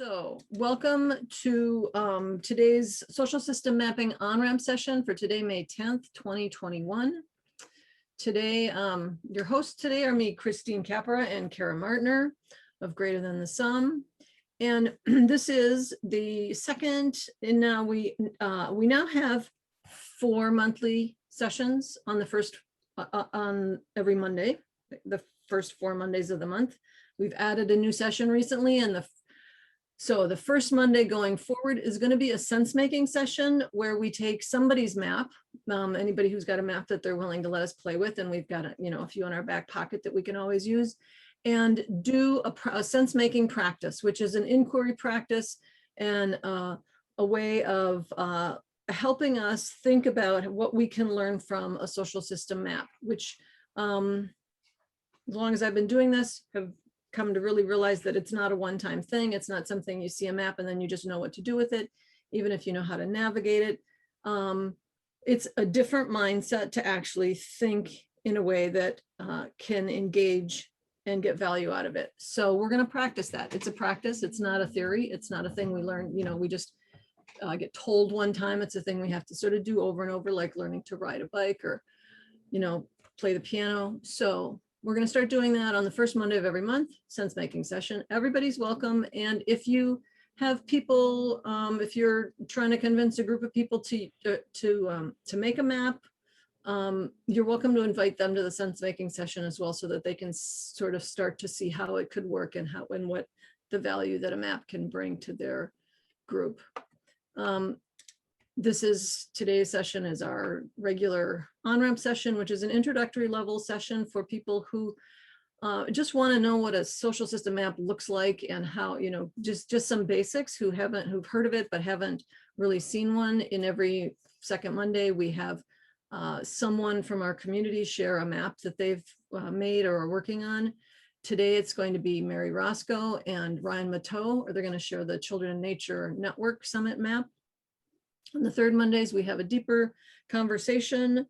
So welcome to today's social system mapping OnRamp session for today, May 10th, 2021. Today, your hosts today are me, Christine Capra, and Kara Martner of Greater Than the Sum. And this is the second, and now we now have 4 monthly sessions on the first, on every Monday, the first 4 Mondays of the month. We've added a new session recently, and so the first Monday going forward is going to be a sense-making session where we take somebody's map, anybody who's got a map that they're willing to let us play with, and we've got a few in our back pocket that we can always use, and do a sense-making practice, which is an inquiry practice and a way of helping us think about what we can learn from a social system map, which as long as I've been doing this, have come to really realize that it's not a one-time thing. It's not something you see a map and then you just know what to do with it, even if you know how to navigate it. It's a different mindset to actually think in a way that can engage and get value out of it. So we're going to practice that. It's a practice. It's not a theory. It's not a thing we learn, we just get told one time. It's a thing we have to sort of do over and over, like learning to ride a bike or, play the piano. So we're going to start doing that on the first Monday of every month, sense-making session. Everybody's welcome. And if you have people, if you're trying to convince a group of people to make a map, you're welcome to invite them to the sense-making session as well, so that they can sort of start to see how it could work and how and what the value that a map can bring to their group. Today's session is our regular OnRamp session, which is an introductory level session for people who just want to know what a social system map looks like and how, just some basics, who've heard of it but haven't really seen one. In every second Monday, we have someone from our community share a map that they've made or are working on. Today, it's going to be Mary Roscoe and Ryan Mottau, or they're going to share the Children in Nature Network Summit map. On the third Mondays, we have a deeper conversation.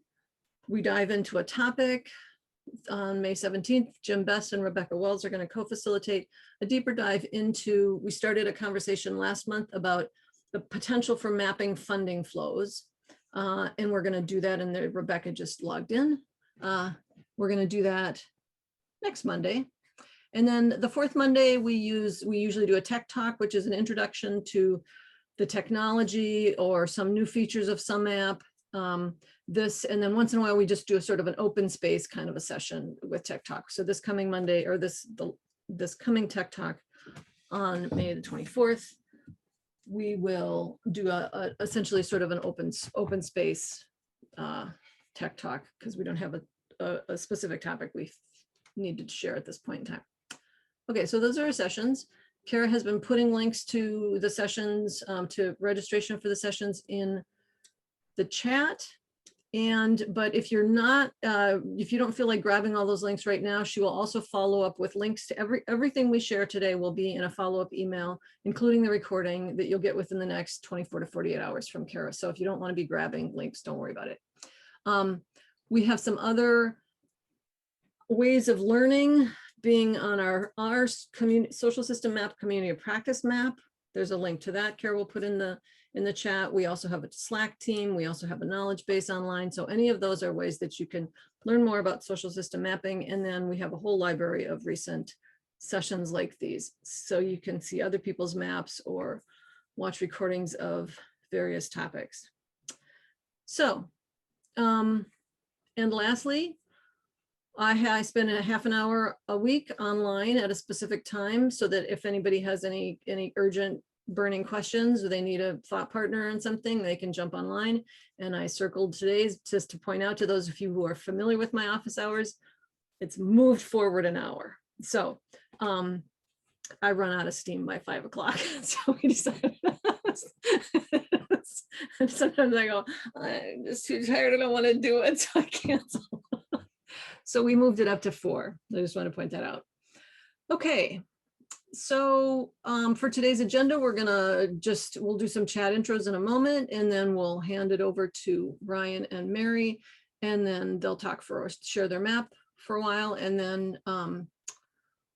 We dive into a topic. On May 17th, Jim Best and Rebecca Wells are going to co-facilitate a deeper dive into, we started a conversation last month about the potential for mapping funding flows. And we're going to do that, and Rebecca just logged in. We're going to do that next Monday. And then the fourth Monday, we usually do a tech talk, which is an introduction to the technology or some new features of sumApp. And then once in a while, we just do a sort of an open space kind of a session with Tech Talk. So this coming Monday, or this coming Tech Talk on May the 24th, we will do essentially sort of an open space Tech Talk, because we don't have a specific topic we need to share at this point in time. Okay, so those are our sessions. Kara has been putting links to the sessions, to registration for the sessions in the chat. But if you're not, if you don't feel like grabbing all those links right now, she will also follow up with links to everything we share today will be in a follow-up email, including the recording that you'll get within the next 24 to 48 hours from Kara. So if you don't want to be grabbing links, don't worry about it. We have some other ways of learning being on our community social system map community of practice map. There's a link to that Kara will put in the chat. We also have a Slack team. We also have a knowledge base online. So any of those are ways that you can learn more about social system mapping. And then we have a whole library of recent sessions like these, so you can see other people's maps or watch recordings of various topics. So, and lastly, I spend a half an hour a week online at a specific time, so that if anybody has any urgent burning questions or they need a thought partner on something, they can jump online. And I circled today's just to point out to those of you who are familiar with my office hours, it's moved forward an hour. So I run out of steam by 5 o'clock. So we decided. Sometimes I go, I'm just too tired. I don't want to do it, so I cancel. So we moved it up to 4. I just want to point that out. Okay. So for today's agenda, we'll do some chat intros in a moment, and then we'll hand it over to Ryan and Mary, and then they'll share their map for a while, and then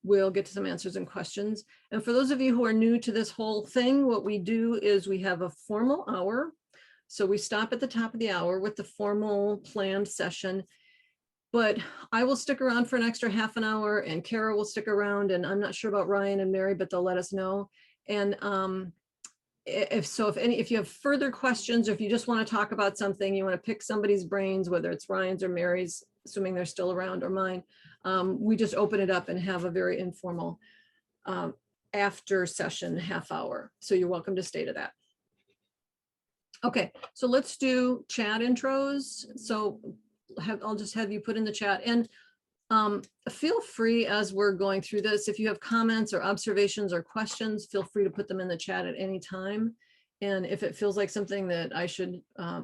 we'll get to some answers and questions. And for those of you who are new to this whole thing, what we do is we have a formal hour. So we stop at the top of the hour with the formal planned session. But I will stick around for an extra half an hour, and Kara will stick around, and I'm not sure about Ryan and Mary, but they'll let us know. And if you have further questions, or if you just want to talk about something, you want to pick somebody's brains, whether it's Ryan's or Mary's, assuming they're still around, or mine, we just open it up and have a very informal after session half hour. So you're welcome to stay to that. Okay, so let's do chat intros. So I'll just have you put in the chat, and feel free as we're going through this, if you have comments or observations or questions, feel free to put them in the chat at any time. And if it feels like something that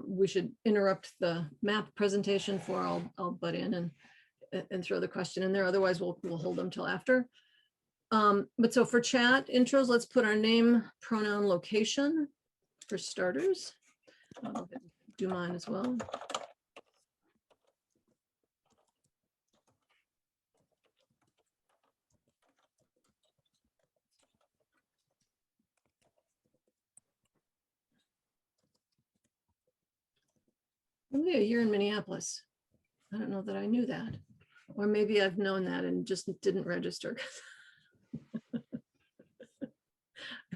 we should interrupt the map presentation for, I'll butt in and throw the question in there. Otherwise, we'll hold them till after. But so for chat intros, let's put our name, pronoun, location for starters. I'll do mine as well. Only a year in Minneapolis. I don't know that I knew that. Or maybe I've known that and just didn't register. I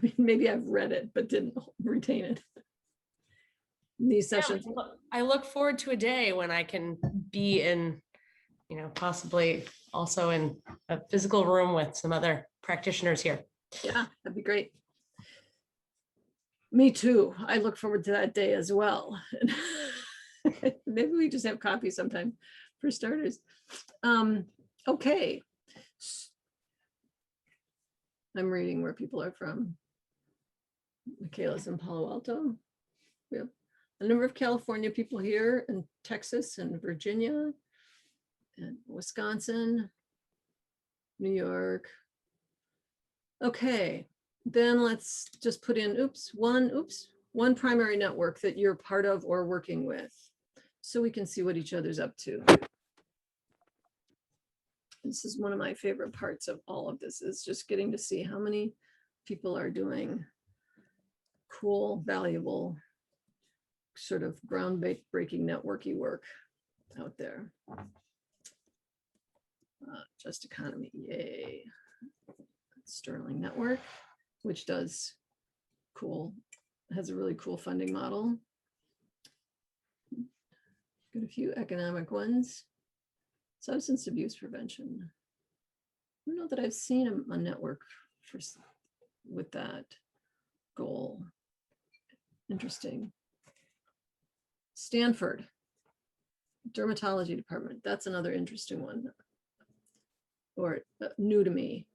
mean, maybe I've read it, but didn't retain it. These sessions. Yeah, I look forward to a day when I can be in, possibly also in a physical room with some other practitioners here. Yeah, that'd be great. Me too. I look forward to that day as well. Maybe we just have coffee sometime for starters. Okay. I'm reading where people are from. Michaela's in Palo Alto. We have a number of California people here, and Texas and Virginia and Wisconsin, New York. Okay, then let's just put in, one primary network that you're part of or working with, so we can see what each other's up to. This is one of my favorite parts of all of this, is just getting to see how many people are doing cool, valuable, sort of groundbreaking networky work out there. Just Economy, yay. Sterling Network, which does cool, has a really cool funding model. Got a few economic ones. Substance abuse prevention. I don't know that I've seen a network with that goal. Interesting. Stanford Dermatology Department. That's another interesting one, or new to me.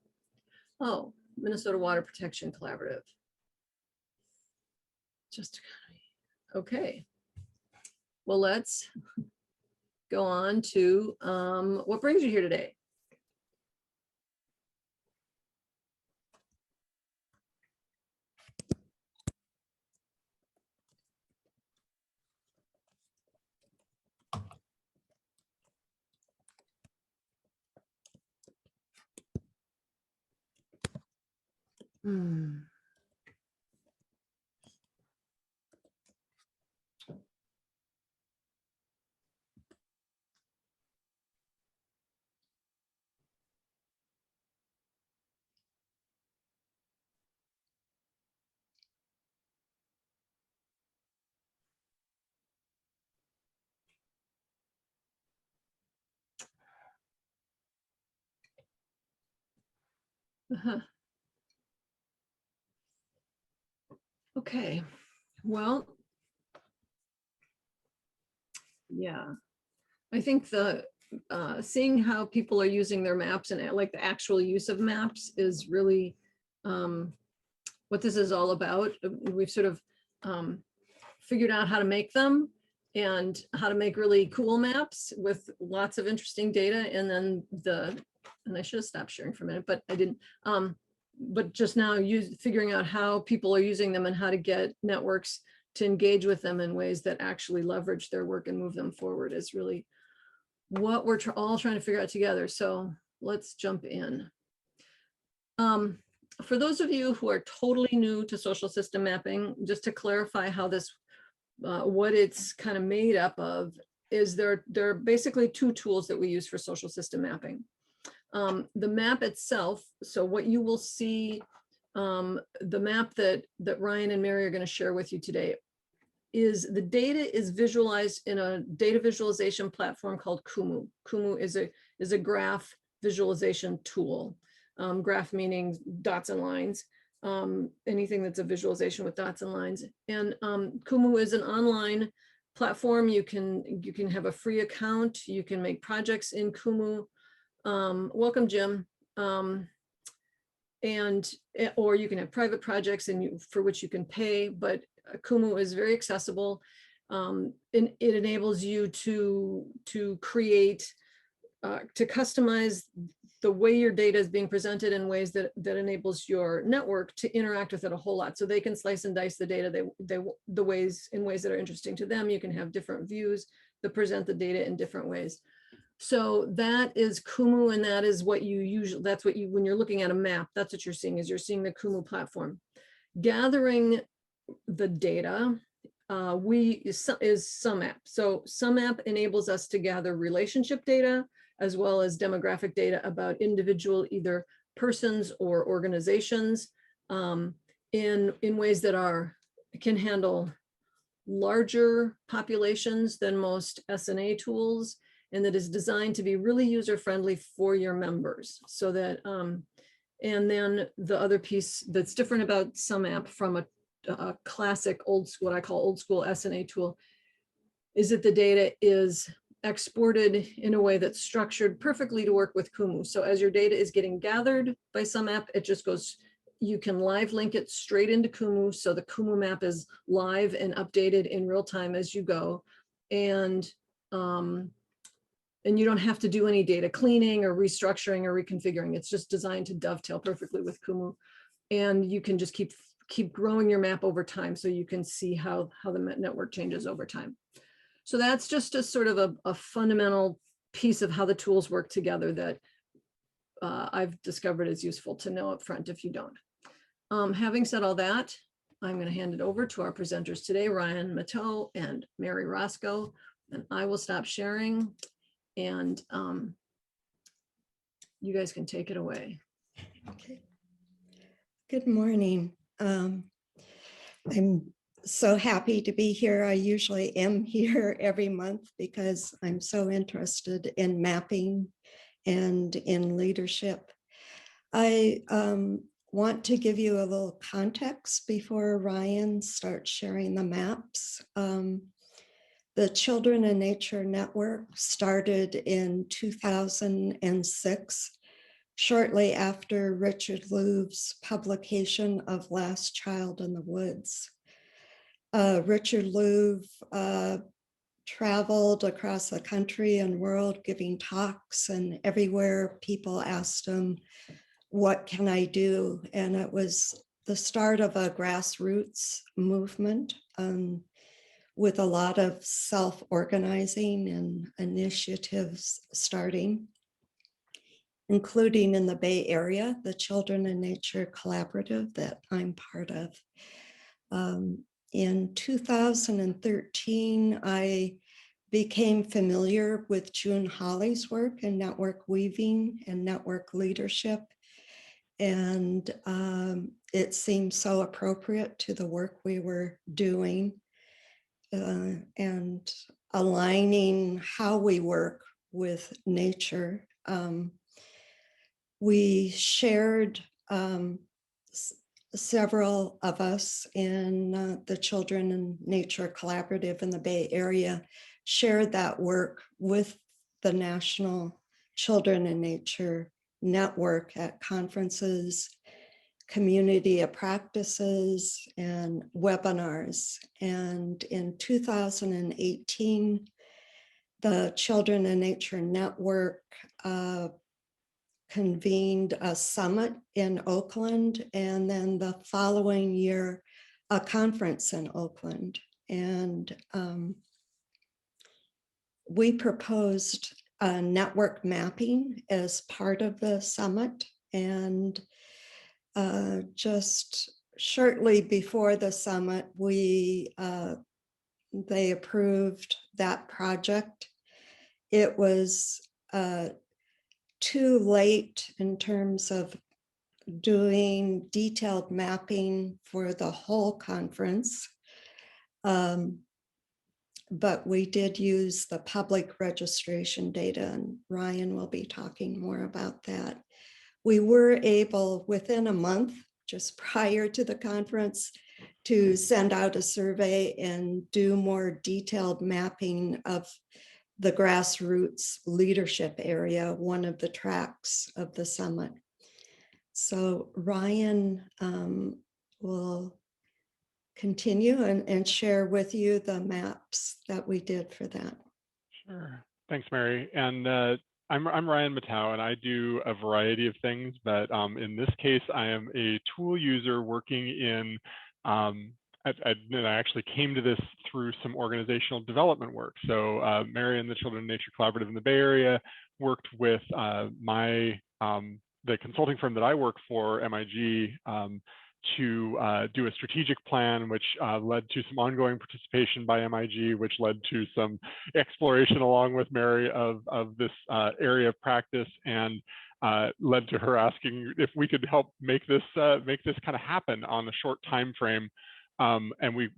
Oh, Minnesota Water Protection Collaborative. Just okay. Well, let's go on to what brings you here today? Okay, well, yeah, I think the seeing how people are using their maps and like the actual use of maps is really what this is all about. We've sort of figured out how to make them and how to make really cool maps with lots of interesting data. And then and I should have stopped sharing for a minute, but I didn't. But just now figuring out how people are using them and how to get networks to engage with them in ways that actually leverage their work and move them forward is really what we're all trying to figure out together. So let's jump in. For those of you who are totally new to social system mapping, just to clarify how this, what it's kind of made up of, is there are basically two tools that we use for social system mapping. The map itself, so what you will see, the map that Ryan and Mary are going to share with you today, is the data is visualized in a data visualization platform called Kumu. Kumu is a graph visualization tool. Graph meaning dots and lines, anything that's a visualization with dots and lines. And Kumu is an online platform. You can have a free account. You can make projects in Kumu. Welcome, Jim. Or you can have private projects for which you can pay, but Kumu is very accessible. And it enables you to create, to customize the way your data is being presented in ways that enables your network to interact with it a whole lot. So they can slice and dice the data in ways that are interesting to them. You can have different views that present the data in different ways. So that is Kumu, and that is what you usually, when you're looking at a map, that's what you're seeing, is you're seeing the Kumu platform. Gathering the data is sumApp. So sumApp enables us to gather relationship data as well as demographic data about individual, either persons or organizations, in ways that can handle larger populations than most SNA tools, and that is designed to be really user-friendly for your members. So that, and then the other piece that's different about sumApp from a classic what I call old school SNA tool, is that the data is exported in a way that's structured perfectly to work with Kumu. So as your data is getting gathered by sumApp, it just goes, you can live link it straight into Kumu. So the Kumu map is live and updated in real time as you go. And you don't have to do any data cleaning or restructuring or reconfiguring. It's just designed to dovetail perfectly with Kumu. And you can just keep growing your map over time, so you can see how the network changes over time. So that's just a sort of a fundamental piece of how the tools work together that I've discovered is useful to know up front if you don't. Having said all that, I'm going to hand it over to our presenters today, Ryan Mottau and Mary Roscoe, and I will stop sharing, and you guys can take it away. Okay. Good morning. I'm so happy to be here. I usually am here every month because I'm so interested in mapping and in leadership. I want to give you a little context before Ryan starts sharing the maps. The Children in Nature Network started in 2006, shortly after Richard Louve's publication of Last Child in the Woods. Richard Louve traveled across the country and world giving talks, and everywhere people asked him, what can I do? And it was the start of a grassroots movement with a lot of self-organizing and initiatives starting, including in the Bay Area, the Children in Nature Collaborative that I'm part of. In 2013, I became familiar with June Hawley's work in network weaving and network leadership. And it seemed so appropriate to the work we were doing and aligning how we work with nature. We shared, several of us in the Children in Nature Collaborative in the Bay Area shared that work with the National Children in Nature Network at conferences, community of practices, and webinars. And in 2018, the Children in Nature Network convened a summit in Oakland, and then the following year, a conference in Oakland. And we proposed network mapping as part of the summit. And just shortly before the summit, they approved that project. It was too late in terms of doing detailed mapping for the whole conference. But we did use the public registration data, and Ryan will be talking more about that. We were able, within a month, just prior to the conference, to send out a survey and do more detailed mapping of the grassroots leadership area, one of the tracks of the summit. So Ryan will continue and share with you the maps that we did for that. Sure. Thanks, Mary. And I'm Ryan Mottau, and I do a variety of things, but in this case, I am a tool user working in, I actually came to this through some organizational development work. So Mary and the Children of Nature Collaborative in the Bay Area worked with the consulting firm that I work for, MIG, to do a strategic plan, which led to some ongoing participation by MIG, which led to some exploration along with Mary of this area of practice, and led to her asking if we could help make this kind of happen on a short time frame. And we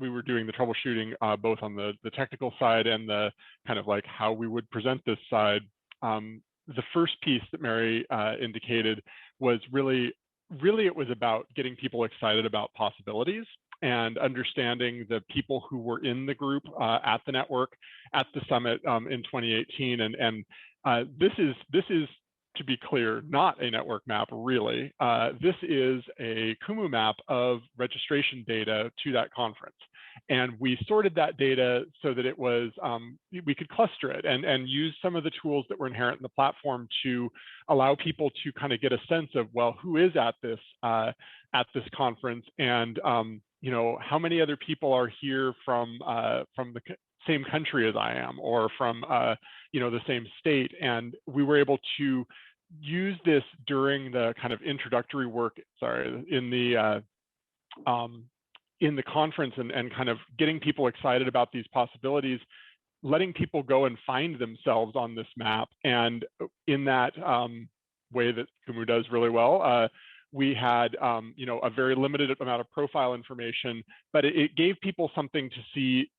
were doing the troubleshooting both on the technical side and the kind of like how we would present this side. The first piece that Mary indicated was really it was about getting people excited about possibilities and understanding the people who were in the group at the network at the summit in 2018. And this is, to be clear, not a network map, really. This is a Kumu map of registration data to that conference. And we sorted that data so that it was, we could cluster it and use some of the tools that were inherent in the platform to allow people to kind of get a sense of, well, who is at this conference, and you know, how many other people are here from the same country as I am, or from you know, the same state. And we were able to use this during the kind of introductory work, in the conference, and kind of getting people excited about these possibilities, letting people go and find themselves on this map. And in that way that Kumu does really well, we had you know, a very limited amount of profile information, but it gave people something to see.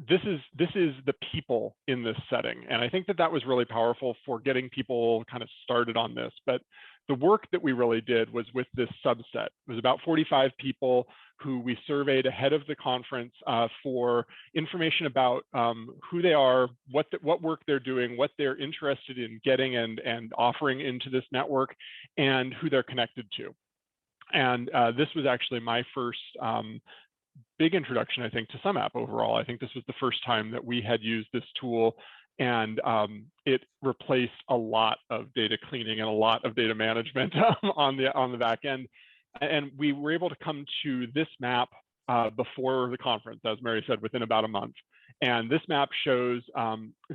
This is the people in this setting. And I think that was really powerful for getting people kind of started on this. But the work that we really did was with this subset. It was about 45 people who we surveyed ahead of the conference for information about who they are, what work they're doing, what they're interested in getting and offering into this network, and who they're connected to. And this was actually my first big introduction, I think, to sumApp overall. I think this was the first time that we had used this tool, and it replaced a lot of data cleaning and a lot of data management on the back end. And we were able to come to this map before the conference, as Mary said, within about a month. And this map shows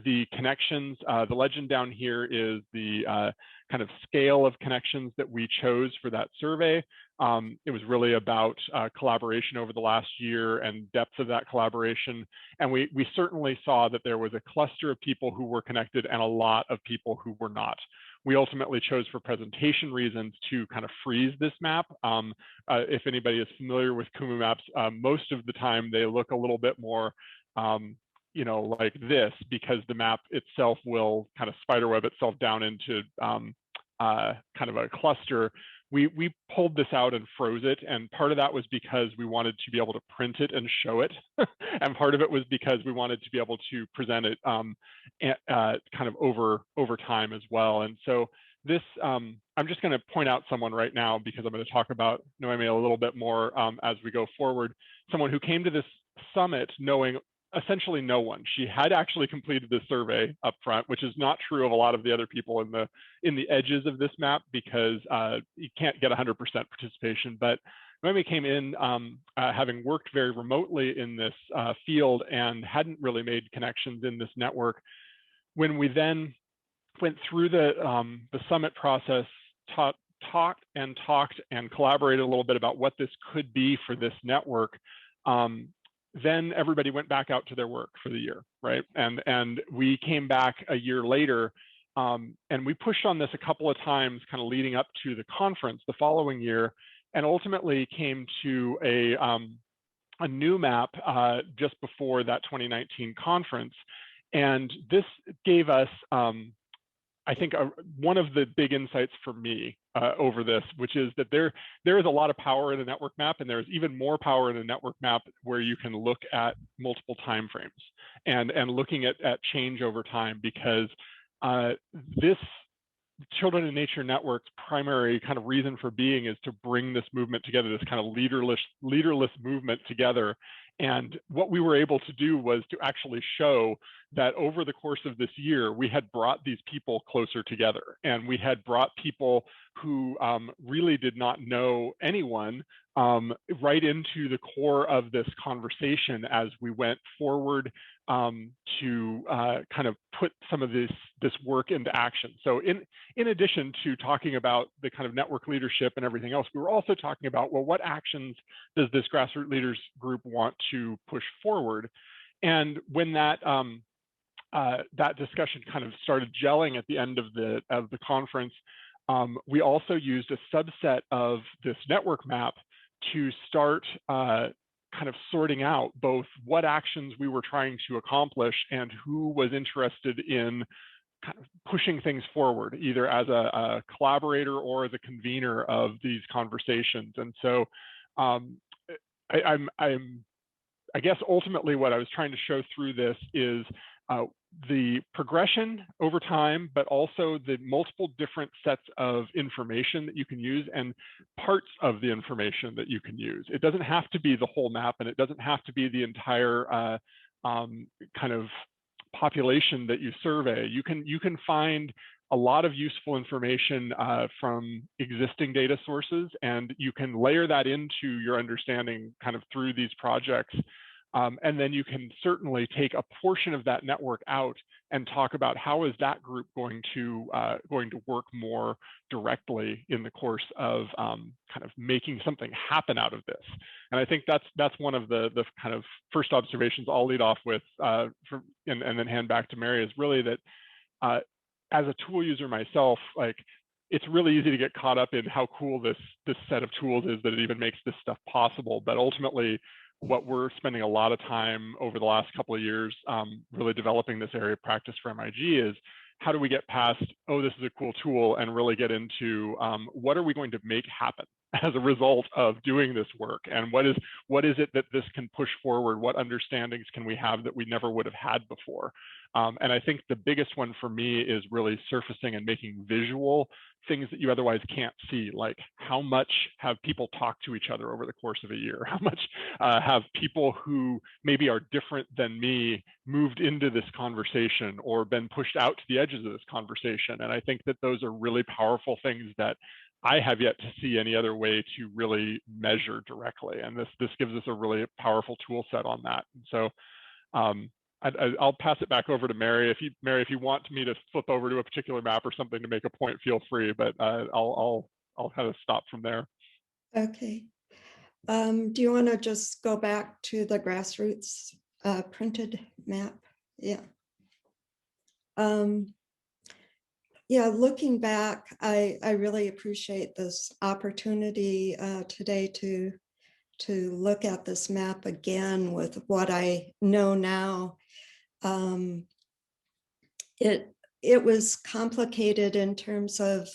the connections. The legend down here is the kind of scale of connections that we chose for that survey. It was really about collaboration over the last year and depth of that collaboration. And we certainly saw that there was a cluster of people who were connected and a lot of people who were not. We ultimately chose, for presentation reasons, to kind of freeze this map. If anybody is familiar with Kumu maps, most of the time they look a little bit more you know, like this, because the map itself will kind of spiderweb itself down into kind of a cluster. We pulled this out and froze it, and part of that was because we wanted to be able to print it and show it, and part of it was because we wanted to be able to present it kind of over time as well. And so this, I'm just going to point out someone right now, because I'm going to talk about Noemi a little bit more as we go forward. Someone who came to this summit knowing essentially no one. She had actually completed the survey up front, which is not true of a lot of the other people in the edges of this map, because you can't get 100% participation. But Noemi came in having worked very remotely in this field and hadn't really made connections in this network. When we then went through the summit process, talked and collaborated a little bit about what this could be for this network, then everybody went back out to their work for the year, right? And we came back a year later, and we pushed on this a couple of times kind of leading up to the conference the following year, and ultimately came to a new map just before that 2019 conference. And this gave us, I think, one of the big insights for me over this, which is that there is a lot of power in a network map, and there's even more power in a network map where you can look at multiple timeframes and looking at change over time, because this Children in Nature Network's primary kind of reason for being is to bring this movement together, this kind of leaderless movement together. And what we were able to do was to actually show that over the course of this year, we had brought these people closer together, and we had brought people who really did not know anyone right into the core of this conversation as we went forward to kind of put some of this work into action. So in addition to talking about the kind of network leadership and everything else, we were also talking about, well, what actions does this grassroots leaders group want to push forward? And when that that discussion kind of started gelling at the end of the conference, we also used a subset of this network map to start kind of sorting out both what actions we were trying to accomplish and who was interested in kind of pushing things forward, either as a collaborator or as a convener of these conversations. And so I guess ultimately what I was trying to show through this is the progression over time, but also the multiple different sets of information that you can use and parts of the information that you can use. It doesn't have to be the whole map, and it doesn't have to be the entire kind of population that you survey. You can find a lot of useful information from existing data sources, and you can layer that into your understanding kind of through these projects. And then you can certainly take a portion of that network out and talk about how is that group going to work more directly in the course of kind of making something happen out of this. And I think that's one of the kind of first observations I'll lead off with, and then hand back to Mary, is really that as a tool user myself, like, it's really easy to get caught up in how cool this set of tools is, that it even makes this stuff possible. But ultimately, what we're spending a lot of time over the last couple of years really developing this area of practice for MIG is, how do we get past, oh, this is a cool tool, and really get into what are we going to make happen as a result of doing this work? And what is it that this can push forward? What understandings can we have that we never would have had before? And I think the biggest one for me is really surfacing and making visual things that you otherwise can't see, like how much have people talked to each other over the course of a year? How much have people who maybe are different than me moved into this conversation or been pushed out to the edges of this conversation? And I think that those are really powerful things that I have yet to see any other way to really measure directly. And this gives us a really powerful tool set on that. And so I'll pass it back over to Mary. Mary, if you want me to flip over to a particular map or something to make a point, feel free, but I'll kind of stop from there. Okay. Do you want to just go back to the grassroots printed map? Yeah. Yeah, looking back, I really appreciate this opportunity today to look at this map again with what I know now. It was complicated in terms of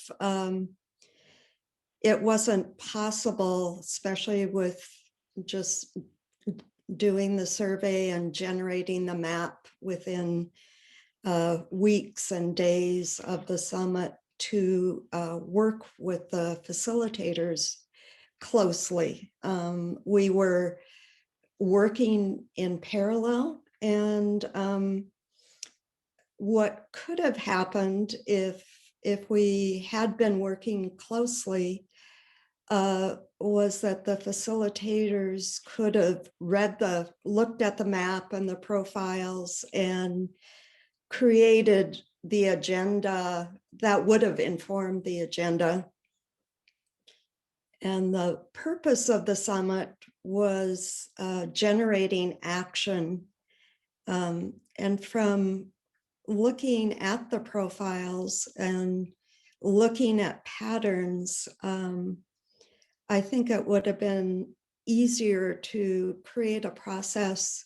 it wasn't possible, especially with just doing the survey and generating the map within weeks and days of the summit, to work with the facilitators closely. We were working in parallel, and what could have happened if we had been working closely was that the facilitators could have looked at the map and the profiles and created the agenda that would have informed the agenda And the purpose of the summit was generating action. And from looking at the profiles and looking at patterns, I think it would have been easier to create a process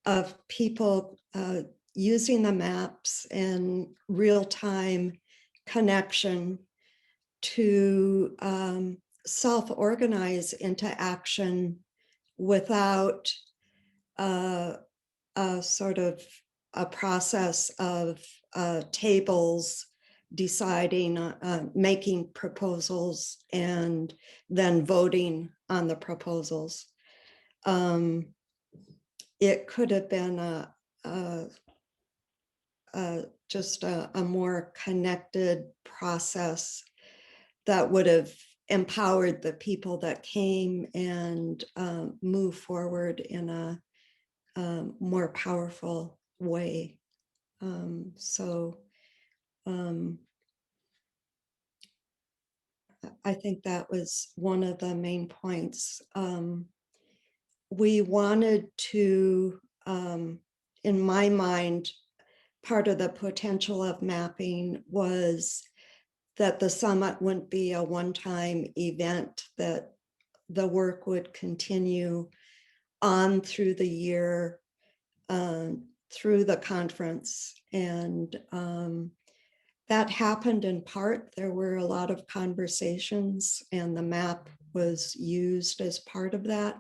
of people using the maps and real-time connection to self-organize into action without a sort of a process of tables deciding, making proposals and then voting on the proposals. It could have been just a more connected process that would have empowered the people that came and move forward in a more powerful way. I think that was one of the main points. We wanted to, in my mind, part of the potential of mapping was that the summit wouldn't be a one-time event, that the work would continue on through the year, through the conference. And that happened in part. There were a lot of conversations and the map was used as part of that.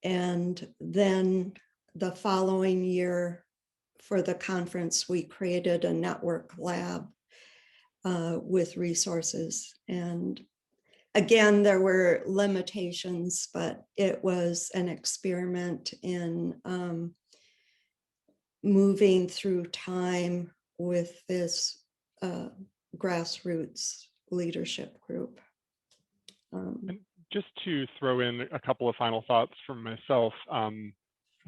And then the following year for the conference, we created a network lab with resources. And again, there were limitations, but it was an experiment in moving through time with this grassroots leadership group. And just to throw in a couple of final thoughts from myself.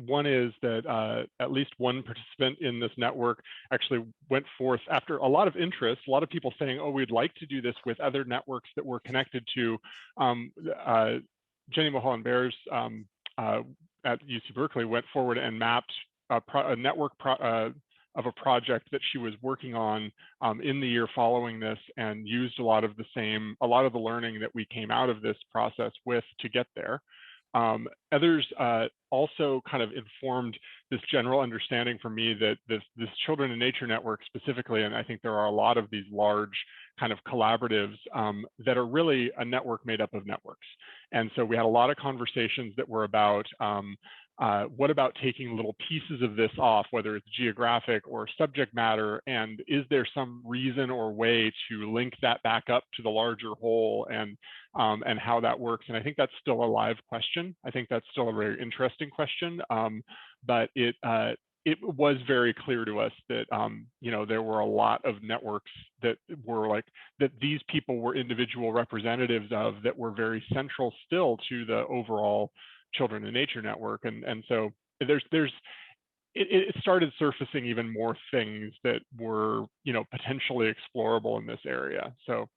One is that at least one participant in this network actually went forth after a lot of interest, a lot of people saying, oh, we'd like to do this with other networks that we're connected to. Jenny Mulholland Bears at UC Berkeley went forward and mapped a network of a project that she was working on in the year following this, and used a lot of the learning that we came out of this process with to get there. Others also kind of informed this general understanding for me that this Children in Nature network specifically, and I think there are a lot of these large kind of collaboratives that are really a network made up of networks. And so we had a lot of conversations that were about what about taking little pieces of this off, whether it's geographic or subject matter, and is there some reason or way to link that back up to the larger whole, and how that works. And I think that's still a live question. I think that's still a very interesting question, but it was very clear to us that there were a lot of networks that were that these people were individual representatives of, that were very central still to the overall Children in Nature network. And so it started surfacing even more things that were potentially explorable in this area. So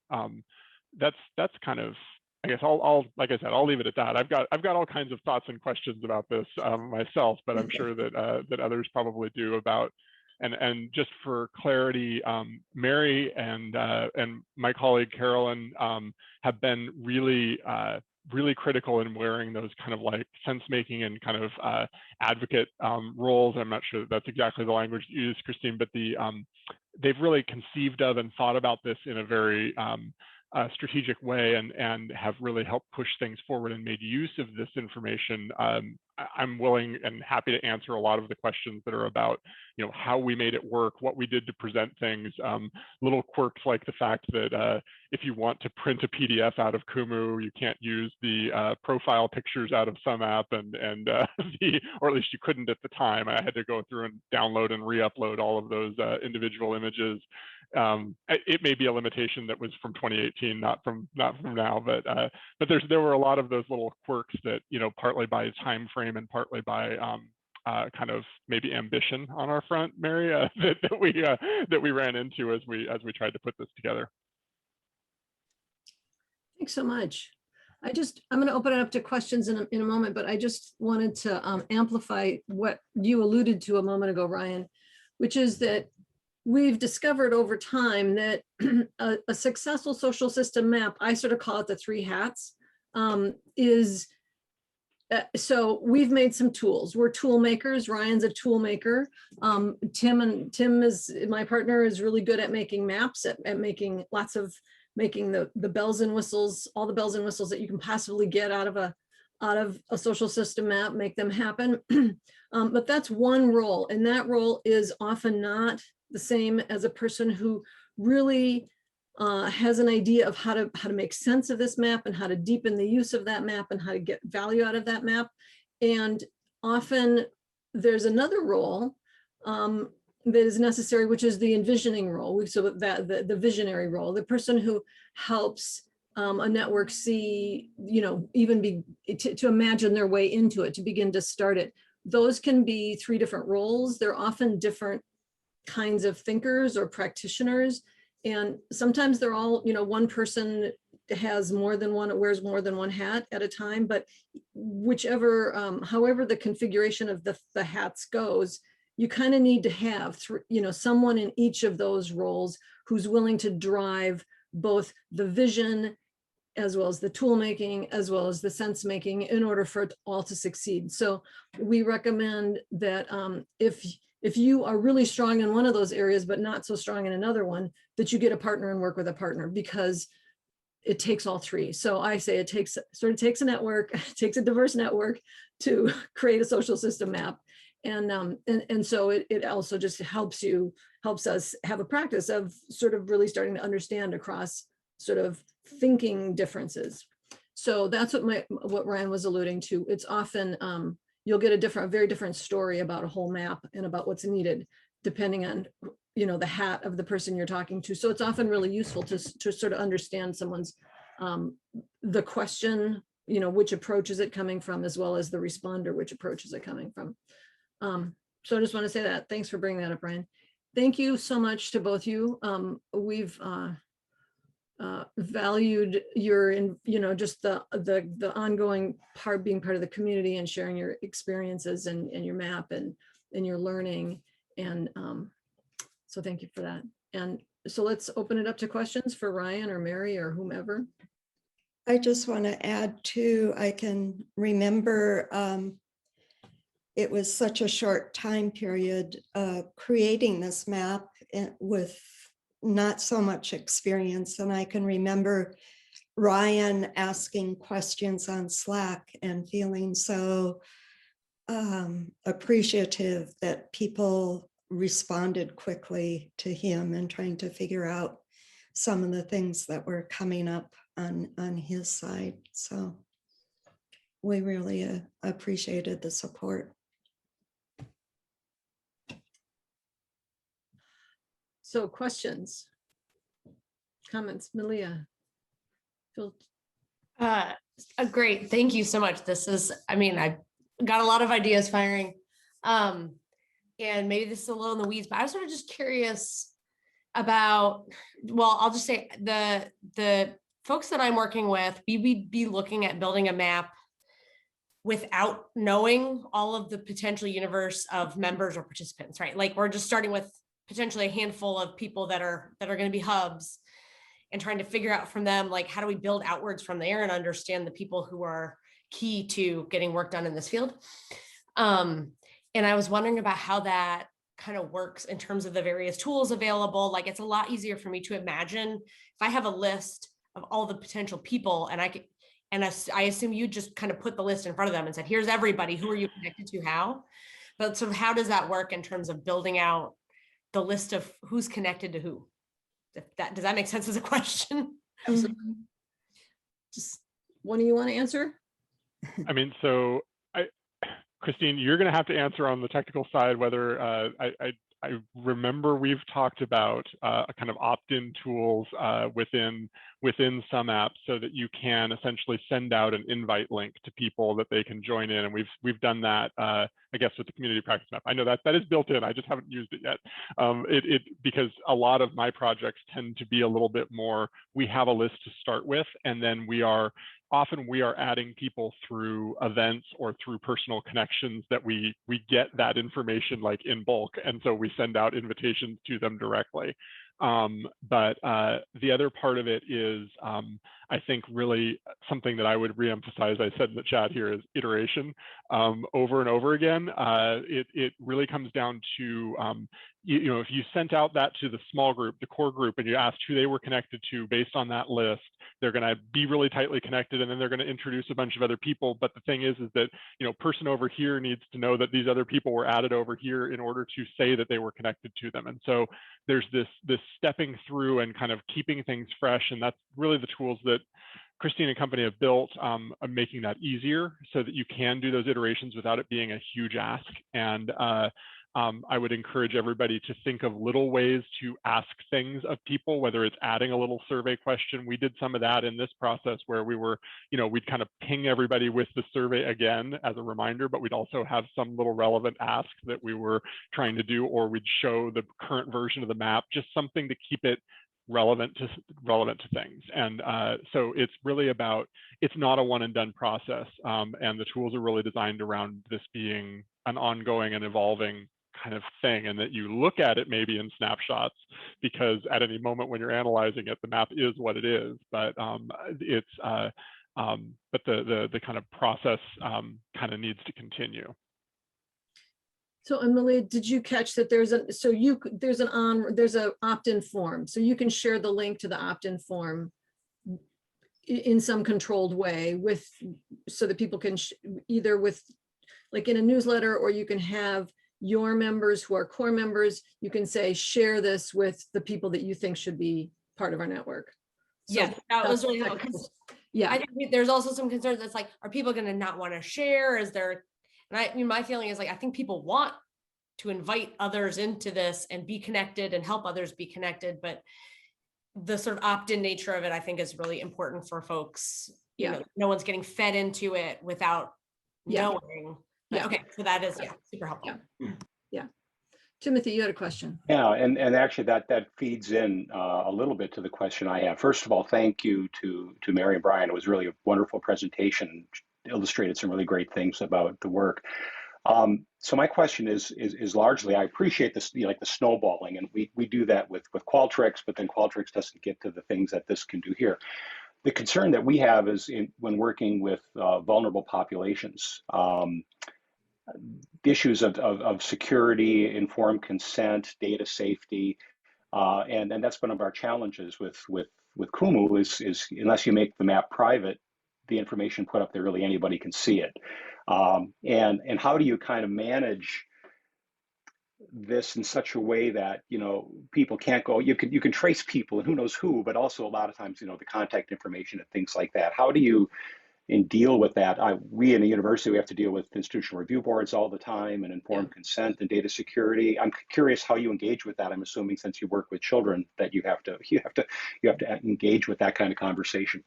that's kind of, I guess I'll like I said, I'll leave it at that. I've got all kinds of thoughts and questions about this myself, but I'm sure that that others probably do about. And just for clarity, Mary and my colleague Carolyn have been really critical in wearing those kind of like sense-making and kind of advocate roles. I'm not sure that's exactly the language you use, Christine, but they've really conceived of and thought about this in a very strategic way, and have really helped push things forward and made use of this information. I'm willing and happy to answer a lot of the questions that are about, how we made it work, what we did to present things, little quirks like the fact that if you want to print a PDF out of Kumu, you can't use the profile pictures out of sumApp, or at least you couldn't at the time. I had to go through and download and re-upload all of those individual images. It may be a limitation that was from 2018, not from now, but there were a lot of those little quirks that, partly by time frame and partly by kind of maybe ambition on our front, Mary, that we ran into as we tried to put this together. Thanks so much. I'm going to open it up to questions in a moment, but I just wanted to amplify what you alluded to a moment ago, Ryan, which is that we've discovered over time that a successful social system map, I sort of call it the three hats, is so we've made some tools. We're tool makers. Ryan's a tool maker. Tim is my partner, is really good at making maps, at making making the bells and whistles, all the bells and whistles that you can possibly get out of a social system map, make them happen. But that's one role, and that role is often not the same as a person who really has an idea of how to make sense of this map and how to deepen the use of that map and how to get value out of that map. And often there's another role that is necessary, which is the envisioning role. So that the visionary role, the person who helps a network see, even to imagine their way into it, to begin to start it. Those can be three different roles. They're often different kinds of thinkers or practitioners. And sometimes they're all, one person has more than one, wears more than one hat at a time, but whichever, however the configuration of the hats goes, you kind of need to have, someone in each of those roles who's willing to drive both the vision as well as the tool making, as well as the sense making, in order for it all to succeed. So we recommend that if you are really strong in one of those areas, but not so strong in another one, that you get a partner and work with a partner, because it takes all three. So I say it takes a network, it takes a diverse network to create a social system map. And so it also just helps us have a practice of sort of really starting to understand across sort of thinking differences. So that's what Ryan was alluding to. It's often, you'll get a very different story about a whole map and about what's needed, depending on, the hat of the person you're talking to. So it's often really useful to sort of understand someone's, the question, which approach is it coming from, as well as the responder, which approach is it coming from. So I just want to say that. Thanks for bringing that up, Ryan. Thank you so much to both you. We've valued your, just the ongoing being part of the community and sharing your experiences and your map and your learning. And so thank you for that. And so let's open it up to questions for Ryan or Mary or whomever. I just want to add too, I can remember it was such a short time period creating this map with not so much experience. And I can remember Ryan asking questions on Slack and feeling so appreciative that people responded quickly to him and trying to figure out some of the things that were coming up on his side. So we really appreciated the support. So questions, comments, Malia? Great, thank you so much. This is, I've got a lot of ideas firing. And maybe this is a little in the weeds, but I was sort of just curious about, well, I'll just say the folks that I'm working with, we would be looking at building a map without knowing all of the potential universe of members or participants, right? Like we're just starting with potentially a handful of people that are going to be hubs and trying to figure out from them, like, how do we build outwards from there and understand the people who are key to getting work done in this field. And I was wondering about how that kind of works in terms of the various tools available. Like, it's a lot easier for me to imagine if I have a list of all the potential people and I assume you just kind of put the list in front of them and said, here's everybody, who are you connected to, how? But sort of how does that work in terms of building out the list of who's connected to who? Does that make sense as a question? Absolutely. Just one of you want to answer? So Christine, you're going to have to answer on the technical side whether I remember we've talked about a kind of opt-in tools within sumApp so that you can essentially send out an invite link to people that they can join in, and we've done that I guess with the community practice map. I know that is built in. I just haven't used it yet. Because a lot of my projects tend to be a little bit more. We have a list to start with, and then we are often we are adding people through events or through personal connections that we get that information like in bulk, and so we send out invitations to them directly. But the other part of it is, I think really something that I would reemphasize, I said in the chat here, is iteration over and over again. It really comes down to, you know, if you sent out that to the small group, the core group, and you asked who they were connected to based on that list, they're going to be really tightly connected, and then they're going to introduce a bunch of other people. But the thing is that, you know, person over here needs to know that these other people were added over here in order to say that they were connected to them. And so there's this stepping through and kind of keeping things fresh, and that's really the tools that Christine and company have built, making that easier so that you can do those iterations without it being a huge ask. And I would encourage everybody to think of little ways to ask things of people, whether it's adding a little survey question. We did some of that in this process where we were, you know, we'd kind of ping everybody with the survey again as a reminder, but we'd also have some little relevant ask that we were trying to do, or we'd show the current version of the map, just something to keep it relevant to things. And so it's really about, it's not a one and done process. And the tools are really designed around this being an ongoing and evolving kind of thing, and that you look at it maybe in snapshots, because at any moment when you're analyzing it, the map is what it is. But the kind of process kind of needs to continue. So, Amelia, did you catch that there's an opt-in form, so you can share the link to the opt-in form in some controlled way with, so that people can either with, like in a newsletter, or you can have your members who are core members, you can say, share this with the people that you think should be part of our network. So Yeah, that was really helpful. Yeah, I think there's also some concern that's like, are people going to not want to share? Is there, and I mean, my feeling is like, I think people want to invite others into this and be connected and help others be connected, but the sort of opt-in nature of it, I think, is really important for folks. You know, no one's getting fed into it without knowing. But okay, so that is super helpful. Yeah. Timothy, you had a question. Yeah, and actually that feeds in a little bit to the question I have. First of all, thank you to Mary and Brian. It was really a wonderful presentation, illustrated some really great things about the work. So my question is largely, I appreciate this, you know, like the snowballing, and we do that with Qualtrics, but then Qualtrics doesn't get to the things that this can do here. The concern that we have is when working with vulnerable populations, issues of security, informed consent, data safety, and that's one of our challenges with Kumu is unless you make the map private, the information put up there, really anybody can see it. And how do you kind of manage this in such a way that, you know, people can't go, you can trace people and who knows who, but also a lot of times, you know, the contact information and things like that. How do you deal with that? We in the university, we have to deal with institutional review boards all the time, and informed consent and data security. I'm curious how you engage with that. I'm assuming since you work with children that you have to engage with that kind of conversation.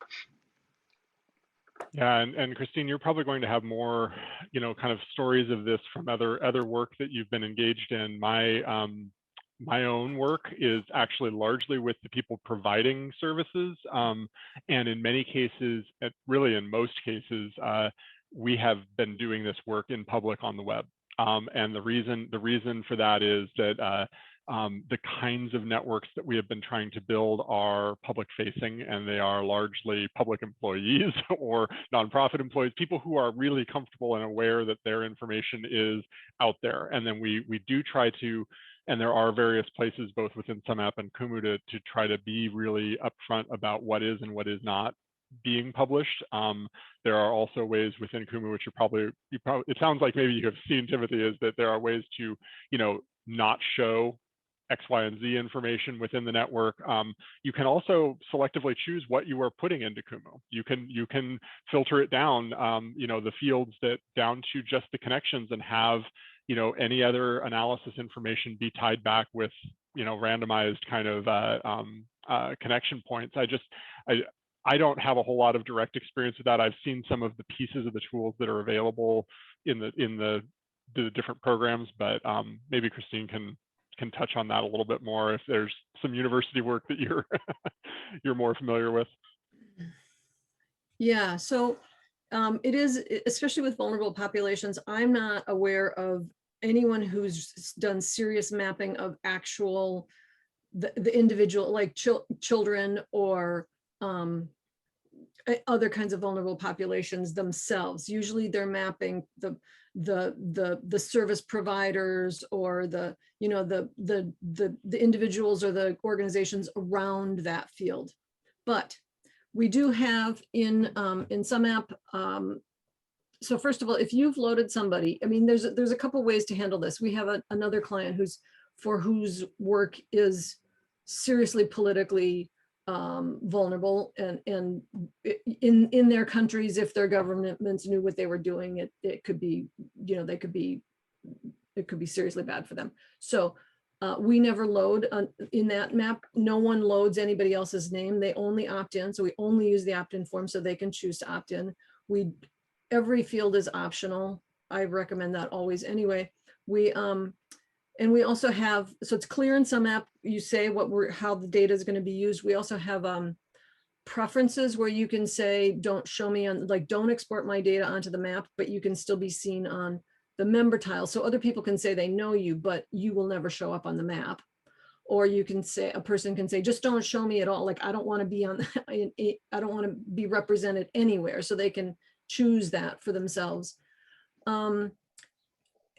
Yeah, and Christine, you're probably going to have more, you know, kind of stories of this from other work that you've been engaged in. My own work is actually largely with the people providing services, and in many cases, really in most cases, we have been doing this work in public on the web. And the reason for that is that the kinds of networks that we have been trying to build are public facing, and they are largely public employees or nonprofit employees, people who are really comfortable and aware that their information is out there. And then we do try to, and there are various places both within sumApp and Kumu to try to be really upfront about what is and what is not being published. There are also ways within Kumu, which it sounds like maybe you have seen, Timothy, is that there are ways to, you know, not show X, Y, and Z information within the network. You can also selectively choose what you are putting into Kumu. You can filter it down, you know, the fields that down to just the connections, and have, you know, any other analysis information be tied back with, you know, randomized kind of connection points. I don't have a whole lot of direct experience with that. I've seen some of the pieces of the tools that are available in the different programs, but maybe Christine can touch on that a little bit more if there's some university work that you're you're more familiar with. Yeah, so it is, especially with vulnerable populations, I'm not aware of anyone who's done serious mapping of actual, the individual, like children or other kinds of vulnerable populations themselves. Usually they're mapping the service providers or the, you know, the individuals or the organizations around that field. But we do have in sumApp, so first of all, if you've loaded somebody, I mean, there's a couple ways to handle this. We have another client whose work is seriously politically vulnerable, and in their countries, if their governments knew what they were doing, it could be, you know, it could be seriously bad for them. So we never load in that map. No one loads anybody else's name. They only opt in. So we only use the opt-in form so they can choose to opt in. Every field is optional. I recommend that always anyway. And we also have, so it's clear in sumApp, you say how the data is going to be used. We also have preferences where you can say, don't show me on, like, don't export my data onto the map, but you can still be seen on the member tile. So other people can say they know you, but you will never show up on the map. Or you can say, a person can say, just don't show me at all. Like, I don't want to be on, I don't want to be represented anywhere. So they can choose that for themselves.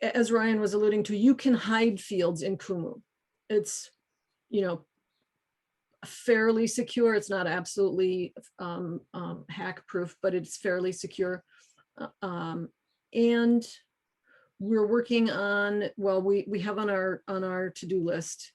As Ryan was alluding to, you can hide fields in Kumu. It's, you know, fairly secure. It's not absolutely hack proof, but it's fairly secure. And we're working on, well, we have on our to-do list,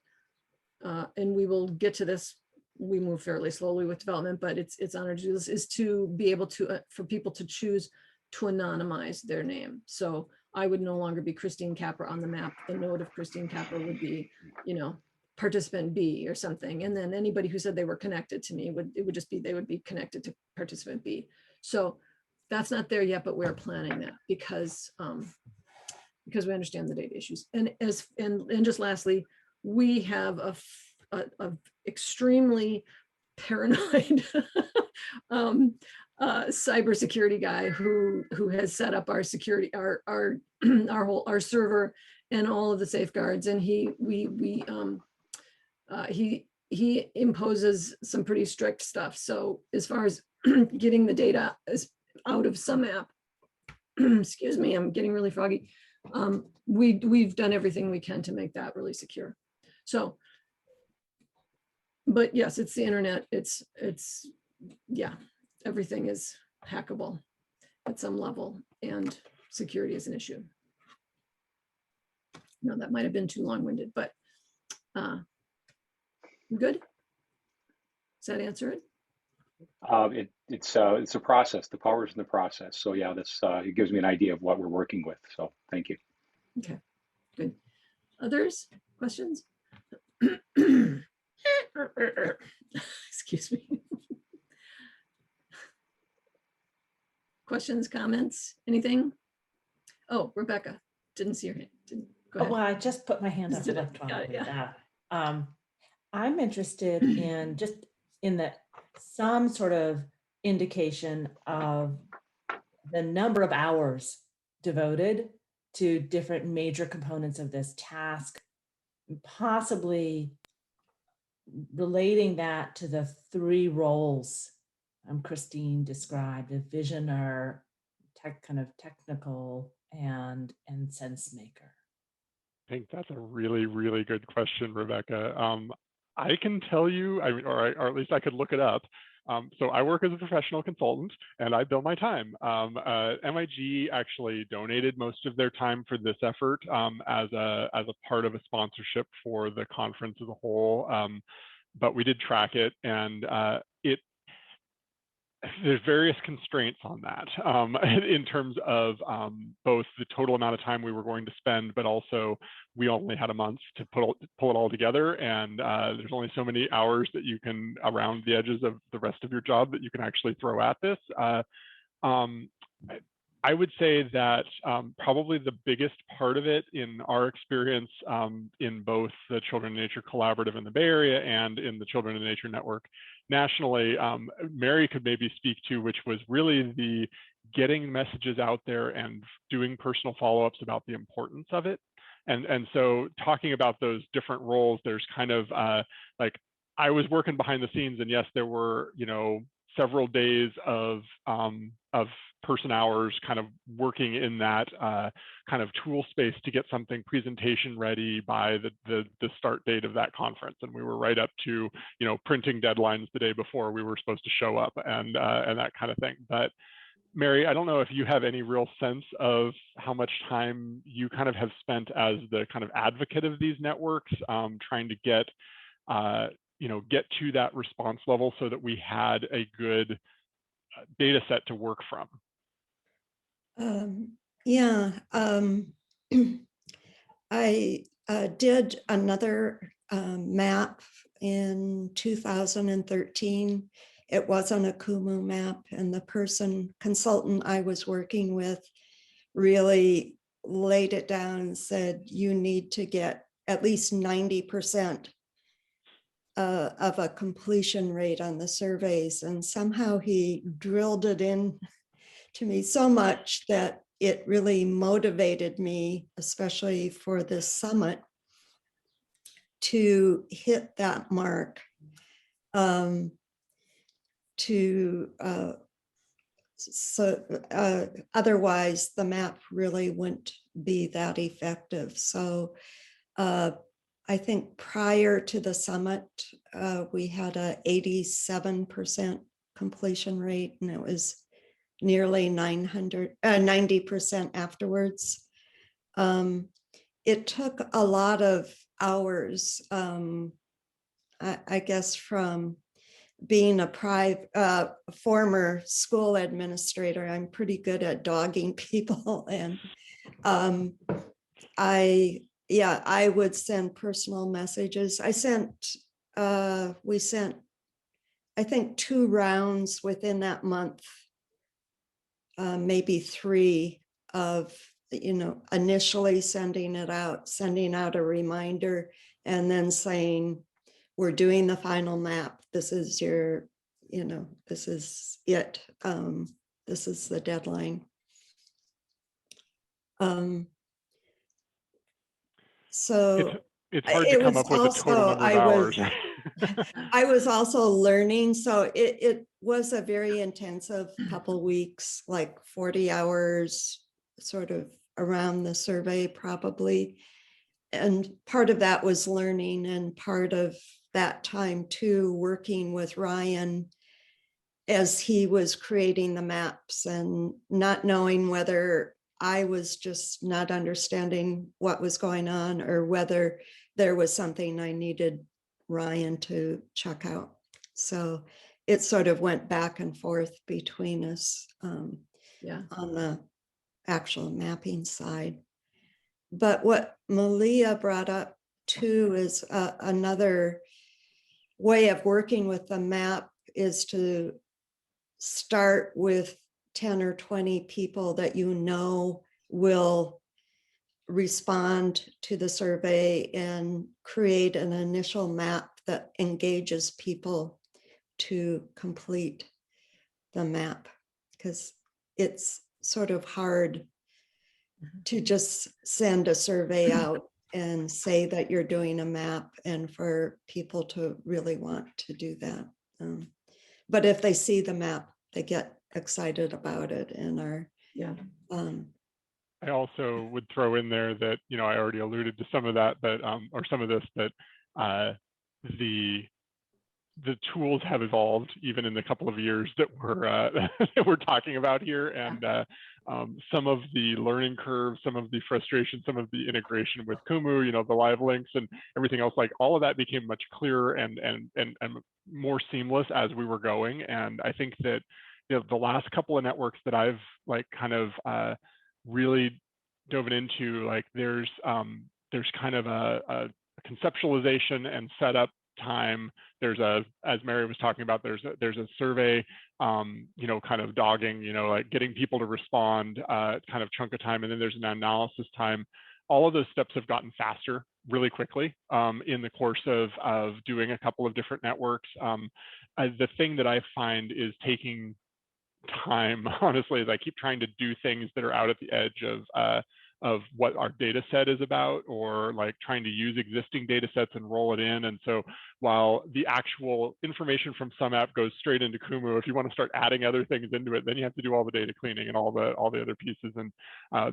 and we will get to this. We move fairly slowly with development, but it's on our to-do list, is to be able to, for people to choose to anonymize their name. So I would no longer be Christine Capper on the map. The node of Christine Capper would be, you know, participant B or something. And then anybody who said they were connected to me would just be, they would be connected to participant B. So that's not there yet, but we're planning that because we understand the data issues. And just lastly, we have a extremely paranoid cybersecurity guy who has set up our security, our server and all of the safeguards. And he imposes some pretty strict stuff. So as far as getting the data out of sumApp, excuse me, I'm getting really froggy. We've done everything we can to make that really secure. So, but yes, it's the internet. It's yeah, everything is hackable at some level, and security is an issue. No, that might have been too long-winded, but good. Does that answer it? It's a process. The power's in the process. So yeah, that's it gives me an idea of what we're working with. So thank you. Okay, good. Others? Questions? Excuse me. Questions, comments, anything? Oh, Rebecca, didn't see your hand. Go ahead. Well, I just put my hand up electronically. Yeah. I'm interested in just some sort of indication of the number of hours devoted to different major components of this task, possibly relating that to the three roles Christine described: a visioner, kind of technical, and sense maker. I think that's a really, really good question, Rebecca. I can tell you, or at least I could look it up. So I work as a professional consultant and I bill my time. MIG actually donated most of their time for this effort as a part of a sponsorship for the conference as a whole. But we did track it, and there's various constraints on that in terms of both the total amount of time we were going to spend, but also we only had a month to pull it all together. And there's only so many hours that you can, around the edges of the rest of your job, that you can actually throw at this. I would say that probably the biggest part of it in our experience in both the Children in Nature Collaborative in the Bay Area and in the Children in Nature Network nationally, Mary could maybe speak to, which was really the getting messages out there and doing personal follow-ups about the importance of it. And so talking about those different roles, there's kind of like, I was working behind the scenes, and yes, there were, you know, several days of person hours kind of working in that kind of tool space to get something presentation ready by the start date of that conference. And we were right up to, you know, printing deadlines the day before we were supposed to show up and that kind of thing. But Mary, I don't know if you have any real sense of how much time you kind of have spent as the kind of advocate of these networks, trying to get, you know, get to that response level so that we had a good data set to work from. Yeah, I did another map in 2013. It wasn't a Kumu map, and the consultant I was working with really laid it down and said, you need to get at least 90% of a completion rate on the surveys. And somehow he drilled it in to me so much that it really motivated me, especially for this summit, to hit that mark. Otherwise the map really wouldn't be that effective. So I think prior to the summit, we had a 87% completion rate, and it was nearly 90% afterwards. It took a lot of hours, I guess, from being a former school administrator. I'm pretty good at dogging people, and I would send personal messages. We sent, I think, 2 rounds within that month, maybe 3, of, you know, initially sending out a reminder, and then saying, we're doing the final map. This is your, you know, this is it. This is the deadline. So it's hard to come up with a total number of hours. I was also learning. So it was a very intensive couple weeks, like 40 hours, sort of around the survey probably. And part of that was learning, and part of that time too, working with Ryan as he was creating the maps, and not knowing whether I was just not understanding what was going on or whether there was something I needed Ryan to check out. So it sort of went back and forth between us on the actual mapping side. But what Malia brought up too is another way of working with the map is to start with 10 or 20 people that you know will respond to the survey, and create an initial map that engages people to complete the map, because it's sort of hard to just send a survey out and say that you're doing a map, and for people to really want to do that. But if they see the map, they get excited about it and are. I also would throw in there that, you know, I already alluded to some of that, but or some of this, but the tools have evolved even in the couple of years that we're talking about here, and some of the learning curve, some of the frustration, some of the integration with Kumu, you know, the live links and everything else, like all of that became much clearer and more seamless as we were going. And I think that, you know, the last couple of networks that I've like kind of really dove into, like there's kind of a conceptualization and setup time. There's a, as Mary was talking about, there's a survey, you know, kind of dogging, you know, like getting people to respond, kind of chunk of time, and then there's an analysis time. All of those steps have gotten faster really quickly in the course of doing a couple of different networks. The thing that I find is taking time, honestly, is I keep trying to do things that are out at the edge of what our data set is about, or like trying to use existing data sets and roll it in. And so while the actual information from sumApp goes straight into Kumu, if you want to start adding other things into it, then you have to do all the data cleaning and all the other pieces. And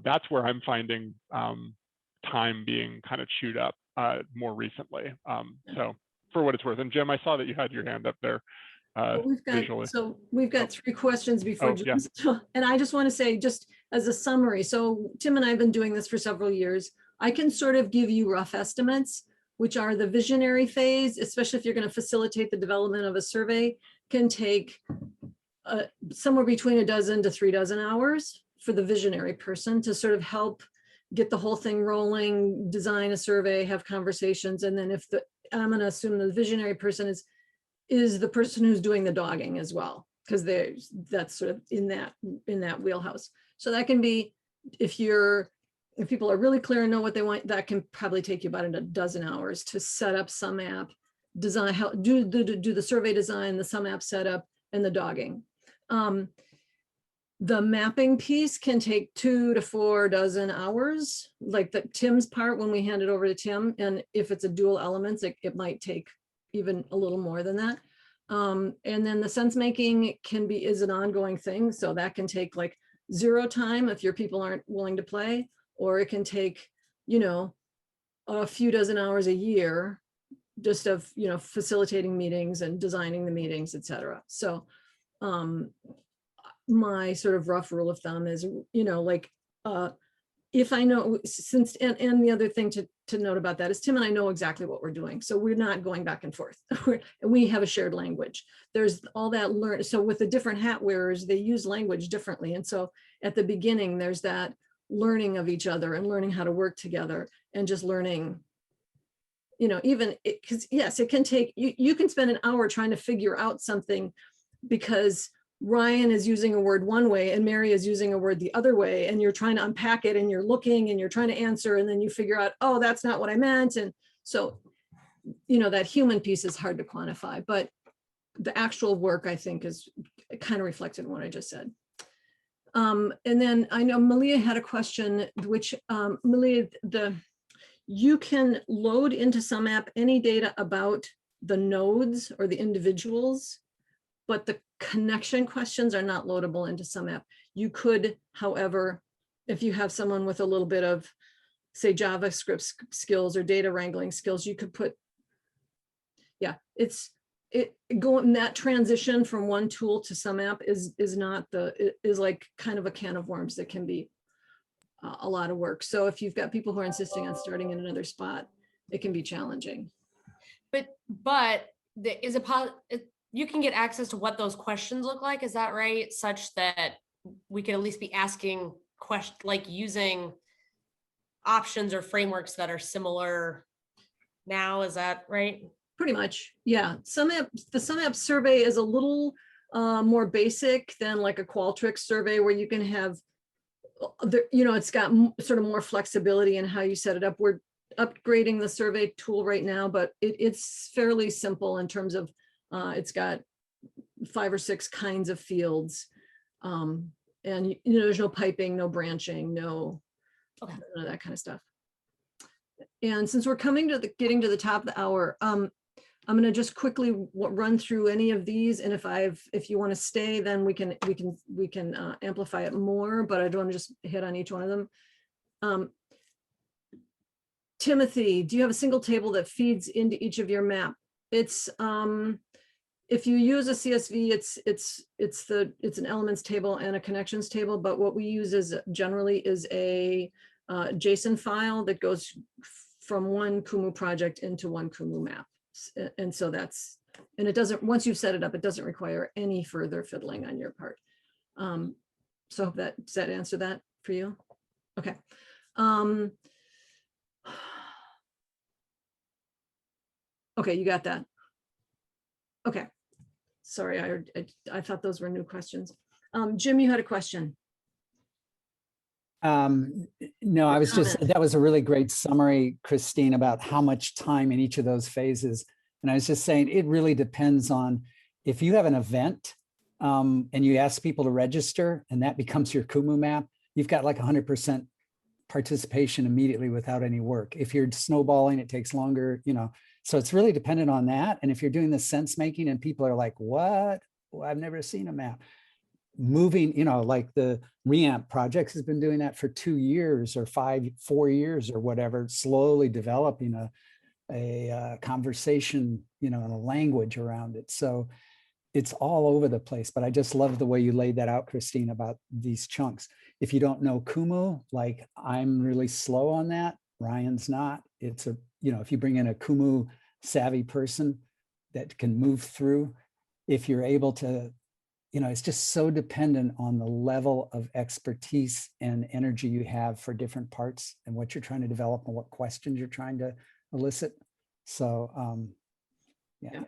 that's where I'm finding time being kind of chewed up more recently. So for what it's worth. And Jim, I saw that you had your hand up there. We've got 3 questions before Jim. Yeah. And I just want to say, just as a summary, so Tim and I have been doing this for several years. I can sort of give you rough estimates, which are the visionary phase, especially if you're going to facilitate the development of a survey, can take somewhere between 12 to 3 hours for the visionary person to sort of help get the whole thing rolling, design a survey, have conversations. And then I'm going to assume the visionary person is the person who's doing the dogging as well, because that's sort of in that wheelhouse. So that can be, if people are really clear and know what they want, that can probably take you about 12 hours to set up sumApp, design, do the survey design, the sumApp setup, and the dogging. The mapping piece can take 2 to 4 dozen hours, like Tim's part when we hand it over to Tim. And if it's a dual elements, it might take even a little more than that. And then the sense making is an ongoing thing. So that can take like 0 time if your people aren't willing to play, or it can take, you know, a few dozen hours a year just of, you know, facilitating meetings and designing the meetings, et cetera. So my sort of rough rule of thumb is, you know, like if I know, and the other thing to note about that is Tim and I know exactly what we're doing. So we're not going back and forth. We have a shared language. There's all that so with the different hat wearers, they use language differently. And so at the beginning, there's that learning of each other and learning how to work together and just learning, you know, even because yes, it can take, you can spend an hour trying to figure out something because Ryan is using a word one way and Mary is using a word the other way, and you're trying to unpack it and you're looking and you're trying to answer, and then you figure out, oh, that's not what I meant. And so, you know, that human piece is hard to quantify, but the actual work, I think, is kind of reflected in what I just said. And then I know Malia had a question, which Malia, you can load into sumApp any data about the nodes or the individuals, but the connection questions are not loadable into sumApp. You could, however, if you have someone with a little bit of, say, JavaScript skills or data wrangling skills, you could put, yeah, going that transition from one tool to sumApp is like kind of a can of worms that can be a lot of work. So if you've got people who are insisting on starting in another spot, it can be challenging. But you can get access to what those questions look like, is that right? Such that we can at least be asking questions, like using options or frameworks that are similar now, is that right? Pretty much, yeah. The sumApp survey is a little more basic than like a Qualtrics survey, where you can have, you know, it's got sort of more flexibility in how you set it up. We're upgrading the survey tool right now, but it's fairly simple in terms of it's got 5 or 6 kinds of fields, and you know, there's no piping, no branching, none of that kind of stuff. And since we're coming to getting to the top of the hour, I'm going to just quickly run through any of these, and if you want to stay, then we can amplify it more. But I don't want to just hit on each one of them. Timothy, do you have a single table that feeds into each of your map? It's if you use a CSV, it's an elements table and a connections table. But what we use generally is a JSON file that goes from one Kumu project into one Kumu map. And so it doesn't, once you've set it up, it doesn't require any further fiddling on your part. So does that answer that for you? Okay. Okay, you got that. Okay. Sorry, I thought those were new questions. Jim, you had a question. No, I was just, comment. that was a really great summary, Christine, about how much time in each of those phases. And I was just saying, it really depends on if you have an event and you ask people to register and that becomes your Kumu map, you've got like 100% participation immediately without any work. If you're snowballing, it takes longer, you know, so it's really dependent on that. And if you're doing the sense making and people are like, what? Well, I've never seen a map. Moving, you know, like the ReAmp projects has been doing that for 2 years or 4 years or whatever, slowly developing a conversation, you know, and a language around it. So it's all over the place, but I just love the way you laid that out, Christine, about these chunks. If you don't know Kumu, like I'm really slow on that, Ryan's not. It's a, you know, if you bring in a Kumu savvy person that can move through, if you're able to, you know, it's just so dependent on the level of expertise and energy you have for different parts and what you're trying to develop and what questions you're trying to elicit. So, yeah.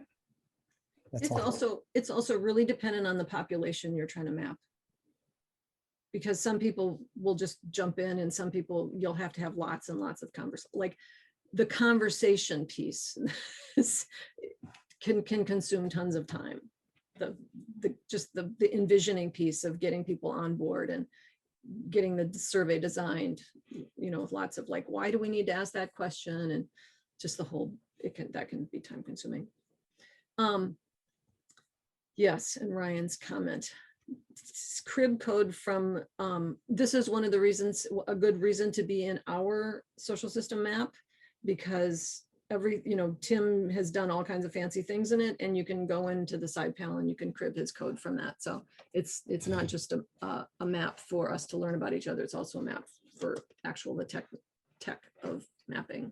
That's It's also really dependent on the population you're trying to map. Because some people will just jump in and some people you'll have to have lots and lots of conversation. Like the conversation piece can consume tons of time. The envisioning piece of getting people on board and getting the survey designed, you know, with lots of like, why do we need to ask that question? And just the whole, that can be time consuming. Yes, and Ryan's comment. Crib code from, this is one of the reasons, a good reason to be in our social system map, because you know, Tim has done all kinds of fancy things in it, and you can go into the side panel and you can crib his code from that. So it's not just a map for us to learn about each other. It's also a map for the tech of mapping.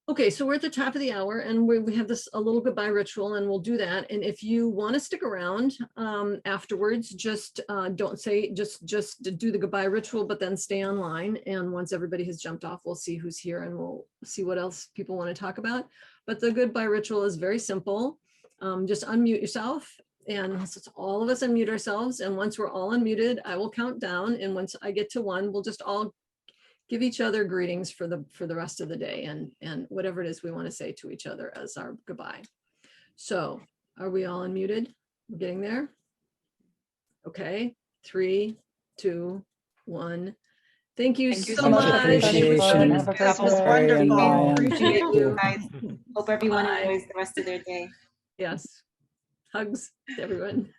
Okay, so we're at the top of the hour and we have a little goodbye ritual, and we'll do that. And if you want to stick around afterwards, just don't say, just do the goodbye ritual, but then stay online. And once everybody has jumped off, we'll see who's here and we'll see what else people want to talk about. But the goodbye ritual is very simple. Just unmute yourself, and all of us unmute ourselves. And once we're all unmuted, I will count down. And once I get to 1, we'll just all give each other greetings for the rest of the day and whatever it is we want to say to each other as our goodbye. So are we all unmuted? We're getting there. Okay, 3, 2, 1. Thank you so much. Appreciation. That was Terry and wonderful. Ryan. Appreciate Thank you. Guys, hope everyone Bye. enjoys the rest of their day. Yes. Hugs to everyone.